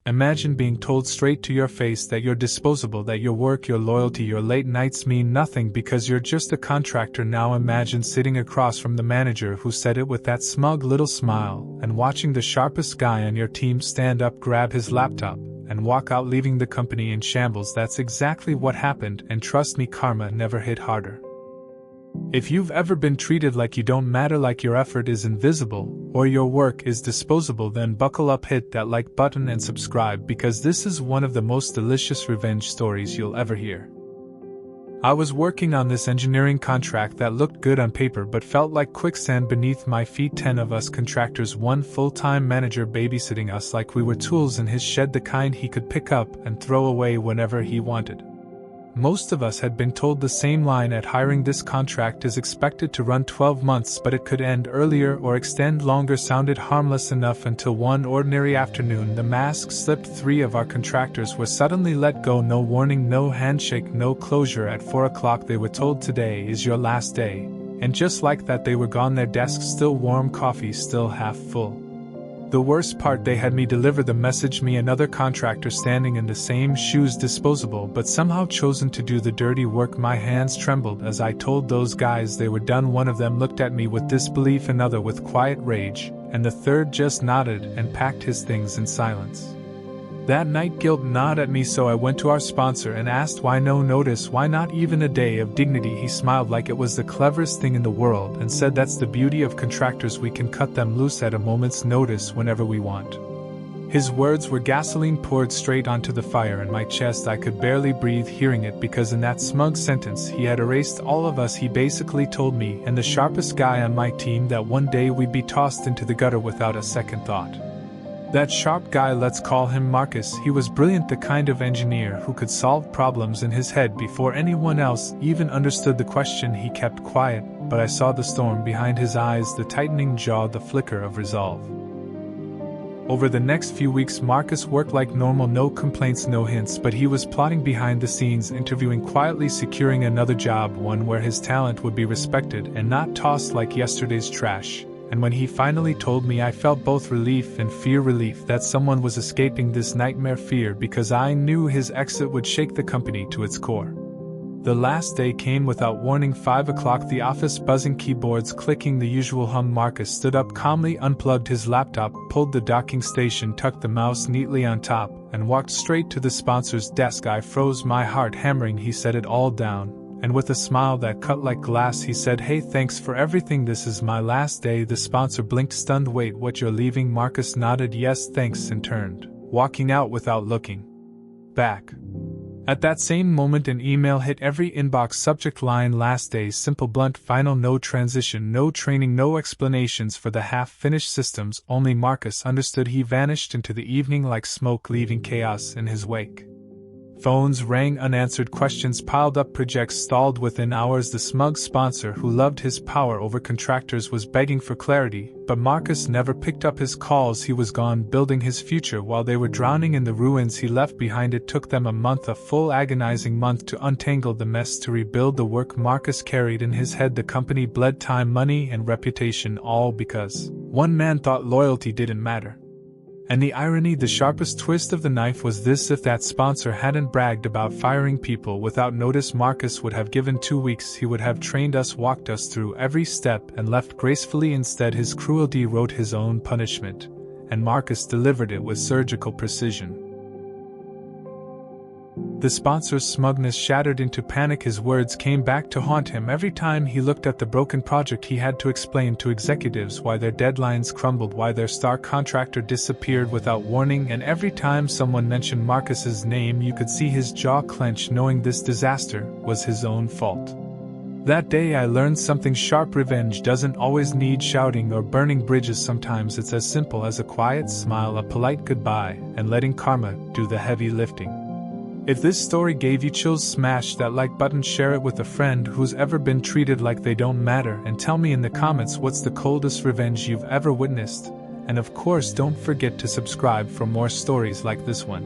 Imagine being told straight to your face that you're disposable, that your work, your loyalty, your late nights mean nothing because you're just a contractor. Now imagine sitting across from the manager who said it with that smug little smile, and watching the sharpest guy on your team stand up, grab his laptop, and walk out, leaving the company in shambles. That's exactly what happened, and trust me, karma never hit harder. If you've ever been treated like you don't matter, like your effort is invisible, or your work is disposable, then buckle up, hit that like button and subscribe, because this is one of the most delicious revenge stories you'll ever hear. I was working on this engineering contract that looked good on paper but felt like quicksand beneath my feet. 10 of us contractors, one full-time manager babysitting us like we were tools in his shed, the kind he could pick up and throw away whenever he wanted. Most of us had been told the same line at hiring: this contract is expected to run 12 months, but it could end earlier or extend longer. Sounded harmless enough until one ordinary afternoon the mask slipped. 3 of our contractors were suddenly let go. No warning, no handshake, no closure. At 4 o'clock they were told, today is your last day, and just like that they were gone. Their desks still warm, coffee still half full. The worst part, they had me deliver the message, me, another contractor standing in the same shoes, disposable, but somehow chosen to do the dirty work. My hands trembled as I told those guys they were done. One of them looked at me with disbelief, another with quiet rage, and the third just nodded and packed his things in silence. That night guilt gnawed at me, so I went to our sponsor and asked why no notice, why not even a day of dignity. He smiled like it was the cleverest thing in the world and said, that's the beauty of contractors, we can cut them loose at a moment's notice whenever we want. His words were gasoline poured straight onto the fire in my chest. I could barely breathe hearing it, because in that smug sentence he had erased all of us. He basically told me and the sharpest guy on my team that one day we'd be tossed into the gutter without a second thought. That sharp guy, let's call him Marcus, he was brilliant, the kind of engineer who could solve problems in his head before anyone else even understood the question. He kept quiet, but I saw the storm behind his eyes, the tightening jaw, the flicker of resolve. Over the next few weeks Marcus worked like normal, no complaints, no hints, but he was plotting behind the scenes, interviewing quietly, securing another job, one where his talent would be respected and not tossed like yesterday's trash. And when he finally told me, I felt both relief and fear. Relief that someone was escaping this nightmare, fear because I knew his exit would shake the company to its core. The last day came without warning. 5 o'clock, the office buzzing, keyboards clicking, the usual hum. Marcus stood up calmly, unplugged his laptop, pulled the docking station, tucked the mouse neatly on top, and walked straight to the sponsor's desk. I froze, my heart hammering. He set it all down, and with a smile that cut like glass he said, hey, thanks for everything, this is my last day. The sponsor blinked, stunned. Wait, what, you're leaving? Marcus nodded, yes thanks, and turned, walking out without looking back. At that same moment an email hit every inbox. Subject line, last day, simple, blunt, final, no transition, no training, no explanations for the half-finished systems. Only Marcus understood. He vanished into the evening like smoke, leaving chaos in his wake. Phones rang, unanswered questions piled up, projects stalled. Within hours the smug sponsor who loved his power over contractors was begging for clarity, but Marcus never picked up his calls. He was gone, building his future while they were drowning in the ruins he left behind. It took them a month, a full agonizing month, to untangle the mess, to rebuild the work Marcus carried in his head. The company bled time, money, and reputation, all because one man thought loyalty didn't matter. And the irony, the sharpest twist of the knife was this: if that sponsor hadn't bragged about firing people without notice, Marcus would have given 2 weeks. He would have trained us, walked us through every step, and left gracefully. Instead, his cruelty wrote his own punishment, and Marcus delivered it with surgical precision. The sponsor's smugness shattered into panic. His words came back to haunt him. Every time he looked at the broken project, he had to explain to executives why their deadlines crumbled, why their star contractor disappeared without warning, and every time someone mentioned Marcus's name, you could see his jaw clench, knowing this disaster was his own fault. That day I learned something sharp: revenge doesn't always need shouting or burning bridges. Sometimes it's as simple as a quiet smile, a polite goodbye, and letting karma do the heavy lifting. If this story gave you chills, smash that like button, share it with a friend who's ever been treated like they don't matter, and tell me in the comments what's the coldest revenge you've ever witnessed. And of course, don't forget to subscribe for more stories like this one.